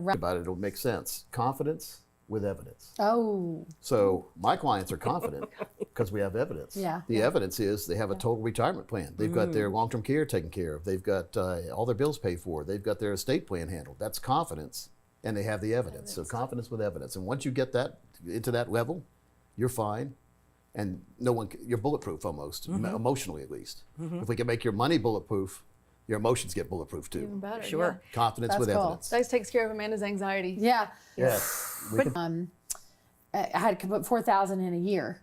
around. About it, it'll make sense. Confidence with evidence. Oh. So my clients are confident because we have evidence. Yeah. The evidence is they have a total retirement plan. They've got their long-term care taken care of. They've got all their bills paid for. They've got their estate plan handled. That's confidence, and they have the evidence. So confidence with evidence. And once you get that into that level, you're fine. And you're bulletproof almost, emotionally at least. If we can make your money bulletproof, your emotions get bulletproof too. Even better. Sure. Yeah. Confidence with cool. evidence. That takes care of Amanda's anxiety. Yeah. Yes. I had to put 4,000 in a year,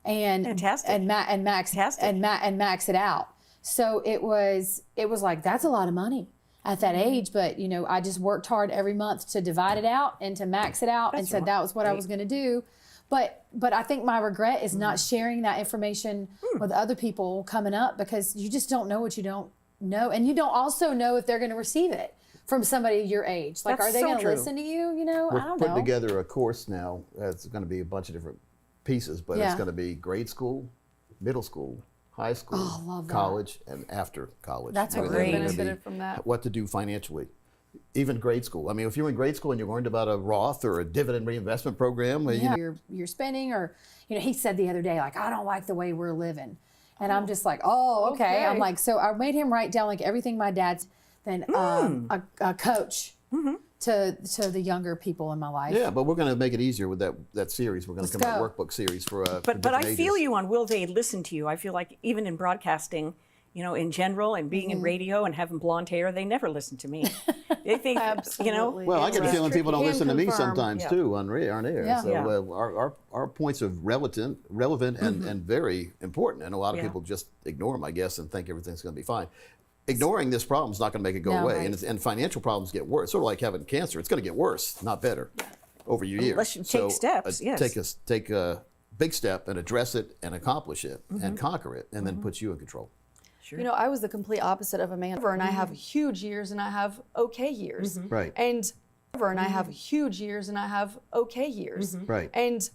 and Fantastic. and max Fantastic. and max it out. So it was like, that's a lot of money at that age. But you know, I just worked hard every month to divide it out and to max it out, and said that was what I was going to do. But I think my regret is not sharing that information with other people coming up, because you just don't know what you don't know, and you don't also know if they're going to receive it from somebody your age. Like, That's are they so going to true. listen to you? You know, I We're don't putting know. together a course now. It's going to be a bunch of different pieces, but Yeah. it's going to be grade school, middle school, high school, Oh, love that. college, and after college. That's Where great. they're gonna Benefited be from that. What to do financially. Even grade school. I mean, if you're in grade school and you learned about a Roth or a dividend reinvestment program, you Yeah. know, You're spending, or you know, he said the other day, like, I don't like the way we're living, and I'm just like, oh, okay. I'm like, so I made him write down like everything my dad's, then a coach to the younger people in my life. yeah, but we're going to make it easier with that series. We're going to Let's come out go. with a workbook series for But different I feel ages. you on will they listen to you. I feel like even in broadcasting, you know, in general, and being in radio and having blonde hair, they never listen to me. They think, you know. Absolutely. Well, I get a It's feeling people don't tricky. listen to me Can confirm. sometimes Yeah. too on air. Yeah. So Yeah. our points are relevant and very important, and a lot of Yeah. people just ignore them, I guess, and think everything's going to be fine. Ignoring this problem is not going to make it go No, away, right. and financial problems get worse. Sort of like having cancer, it's going to get worse, not better, over your years. Unless you take steps, yes. Take a big step and address it and accomplish it and conquer it, and then puts you in control. You know, I was the complete opposite of Amanda, and I have huge years and I have okay years. Right. And I have huge years and I have okay years. Right. And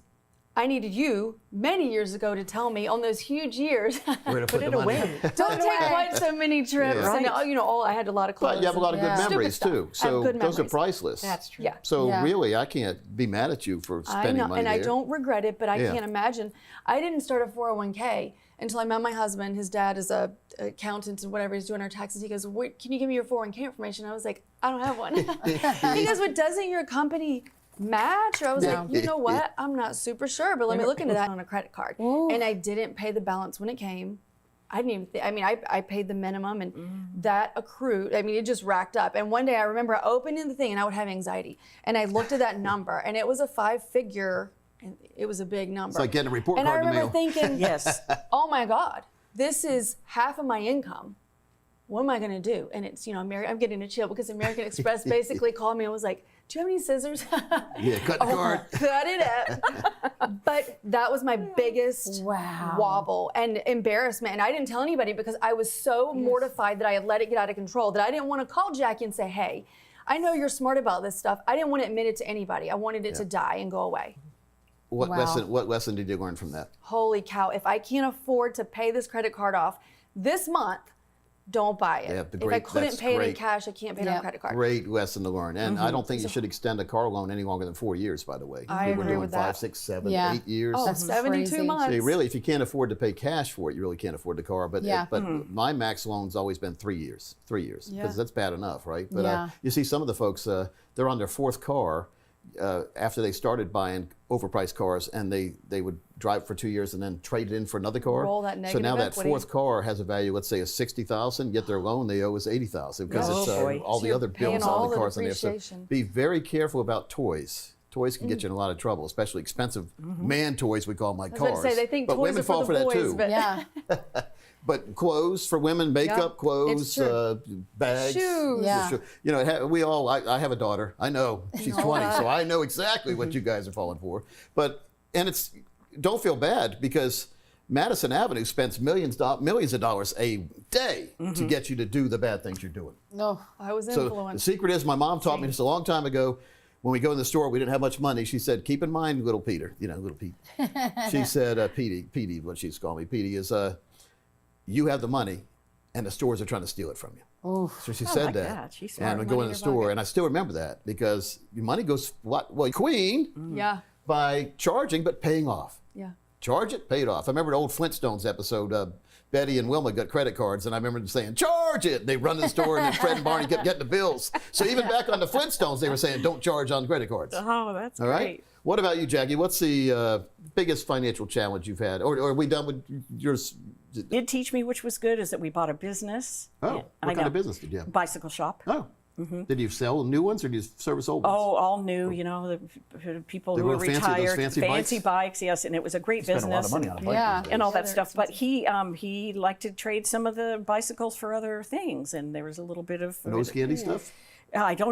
I needed you many years ago to tell me on those huge years, We're going to put it the money. away. don't take quite so many trips. Yeah. And you know, I had a lot of clothes. But you have a lot of good Yeah. Stupid memories stuff. too. I have So good those are memories. priceless. That's true. Yeah. So Yeah. really, I can't be mad at you for I spending know, money and I there. don't regret it, but I Yeah. can't imagine. I didn't start a 401k until I met my husband. His dad is a accountant and whatever, he's doing our taxes. He goes, "Wait, can you give me your 401k information?" I was like, "I don't have one." He goes, "But doesn't your company match?" Or I was like, "You know what? I'm not super sure, but let me look into that on a credit card." And I didn't pay the balance when it came. I didn't even I mean, I paid the minimum, and that accrued. I mean, it just racked up. And one day I remember opening the thing and I would have anxiety. And I looked at that number and it was a 5-figure, and it was a big number. It's like getting a report And I card in the remember mail. thinking, Yes. oh my God, this is half of my income. What am I going to do? And it's, you know, I'm getting a chill because American Express basically called me and was like, "Do you have any scissors?" Yeah, cut the card. Cut it up. But that was my biggest wobble and embarrassment. And I didn't tell anybody because I was so mortified that I had let it get out of control that I didn't want to call Jackie and say, "Hey, I know you're smart about this stuff." I didn't want to admit it to anybody. I wanted it to die and go away. What Wow. lesson did you learn from that? Holy cow, if I can't afford to pay this credit card off this month, don't buy it. Yeah, If I couldn't that's pay it in great. cash, I can't pay it on a credit card. Great lesson to learn. And I don't think you should extend a car loan any longer than 4 years, by the way. I We're agree doing with 5, that. 6, 7, Yeah. 8 years. Oh, That's 72 crazy. months. So really, if you can't afford to pay cash for it, you really can't afford the car. But Yeah. my max loan's always been 3 years. 3 years, because Yeah. that's bad enough, right? But Yeah. you see some of the folks, they're on their 4th car after they started buying overpriced cars, and they would drive for 2 years and then trade it in for another car. Roll that So now negative that equity. 4th car has a value, let's say, of $60,000. Get their loan, they owe us $80,000 because Oh, it's boy. all So the you're other paying bills all on the the cars on there. So depreciation. be very careful about toys. Toys can get you in a lot of trouble, especially expensive man toys, we call them, like I was cars. about to say, they think but toys women are for fall the for that boys, too. but Yeah. But clothes for women, makeup, It's clothes, true. bags. Shoes. Yeah. You know, we all, I have a daughter. I know she's 20, so I know exactly what you guys are falling for. And don't feel bad, because Madison Avenue spends millions of dollars a day to get you to do the bad things you're doing. No. I was So the influenced. secret is, my mom taught me this a long time ago. When we go in the store, we didn't have much money. She said, "Keep in mind, little Peter," little Pete. She said, Petey, what she's calling me, Petey, is you have the money, and the stores are trying to steal it from you. Oh, So she said like that. that. She's smart. And we Money go in in the her store, pocket. and I still remember that because your money goes, well, Queen, Yeah. by charging but paying off. Yeah. Charge it, pay it off. I remember the old Flintstones episode. Betty and Wilma got credit cards, and I remember them saying, "Charge it!" They run to the store, and then Fred and Barney kept getting the bills. So even back on the Flintstones, they were saying, "Don't charge on credit cards." Oh, that's All great. right. What about you, Jackie? What's the biggest financial challenge you've had, or are we done with yours? Did teach me, which was good, is that we bought a business. Oh, Yeah, what I kind know. of business did you have? Bicycle shop. Oh, did you sell new ones or did you service old ones? Oh, all new, you know, the people They who were real fancy, those retired. fancy bikes? bikes, yes, and it was a great Spent business. a lot of money on a bike Yeah. these days. And all Yeah, that they're stuff, but he liked to trade some of the bicycles for other things, and there was a little bit of Nose candy stuff? I don't